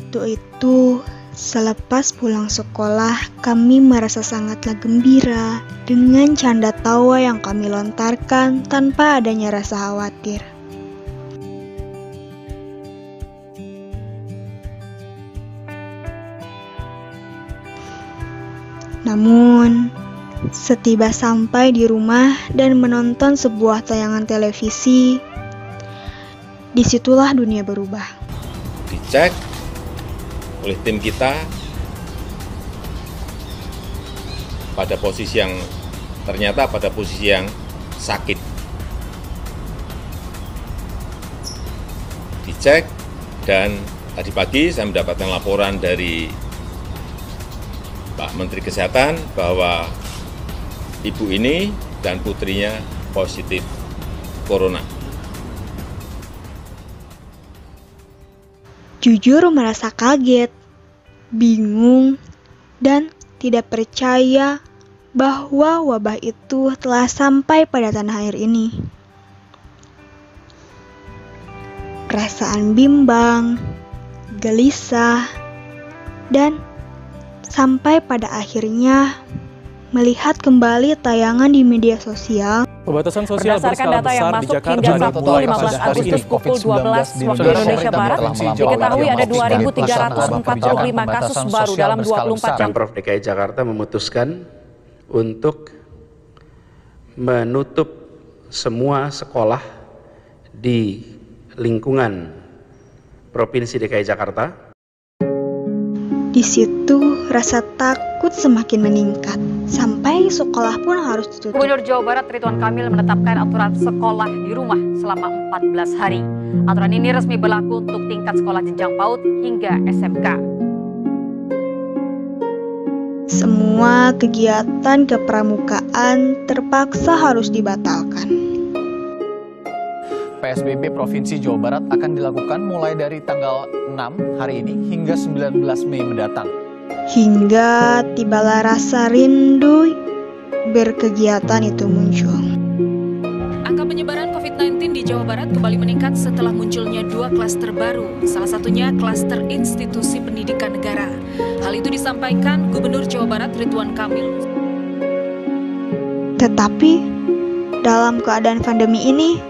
waktu itu, selepas pulang sekolah, kami merasa sangatlah gembira dengan canda tawa yang kami lontarkan tanpa adanya rasa khawatir. Namun, setiba sampai di rumah dan menonton sebuah tayangan televisi, disitulah dunia berubah. Dicek oleh tim kita ternyata pada posisi yang sakit. Dicek dan tadi pagi saya mendapatkan laporan dari Pak Menteri Kesehatan bahwa ibu ini dan putrinya positif corona. Jujur merasa kaget, bingung, dan tidak percaya bahwa wabah itu telah sampai pada tanah air ini. Perasaan bimbang, gelisah, dan sampai pada akhirnya melihat kembali tayangan di media sosial. Pembatasan sosial berdasarkan data yang masuk di hingga Sabtu 15 Agustus pukul 12 waktu Indonesia Barat, diketahui ada 2.345 kasus baru dalam 24 jam. Pemprov DKI Jakarta memutuskan untuk menutup semua sekolah di lingkungan Provinsi DKI Jakarta. Di situ rasa takut semakin meningkat, sampai sekolah pun harus ditutup. Gubernur Jawa Barat Ridwan Kamil menetapkan aturan sekolah di rumah selama 14 hari. Aturan ini resmi berlaku untuk tingkat sekolah jenjang PAUD hingga SMK. Semua kegiatan kepramukaan terpaksa harus dibatalkan. PSBB Provinsi Jawa Barat akan dilakukan mulai dari tanggal 6 hari ini hingga 19 Mei mendatang. Hingga tibalah rasa rindu berkegiatan itu muncul. Angka penyebaran COVID-19 di Jawa Barat kembali meningkat setelah munculnya 2 klaster baru, salah satunya klaster institusi pendidikan negara. Hal itu disampaikan Gubernur Jawa Barat Ridwan Kamil. Tetapi, dalam keadaan pandemi ini,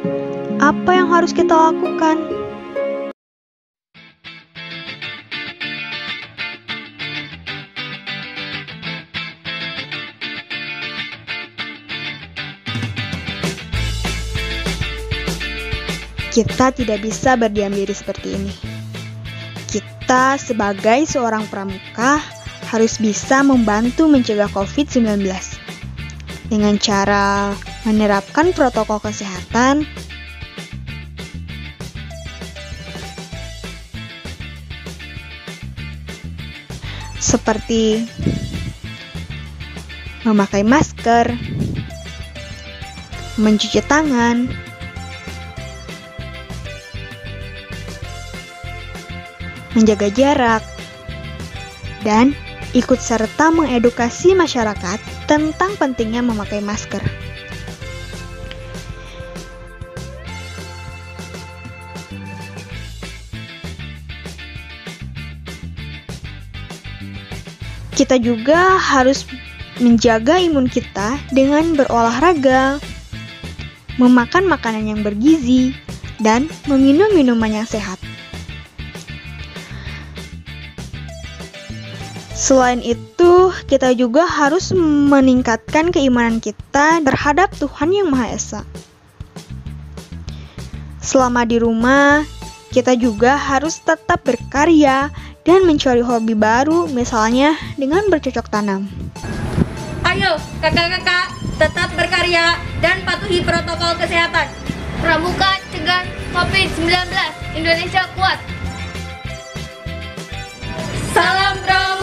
apa yang harus kita lakukan? Kita tidak bisa berdiam diri seperti ini. Kita sebagai seorang pramuka harus bisa membantu mencegah COVID-19 dengan cara menerapkan protokol kesehatan, seperti memakai masker, mencuci tangan, menjaga jarak, dan ikut serta mengedukasi masyarakat tentang pentingnya memakai masker. Kita juga harus menjaga imun kita dengan berolahraga, memakan makanan yang bergizi, dan meminum minuman yang sehat. Selain itu, kita juga harus meningkatkan keimanan kita terhadap Tuhan Yang Maha Esa. Selama di rumah, kita juga harus tetap berkarya dan mencari hobi baru, misalnya dengan bercocok tanam. Ayo, kakak-kakak, tetap berkarya dan patuhi protokol kesehatan. Pramuka cegah COVID-19, Indonesia kuat. Salam Pramuka.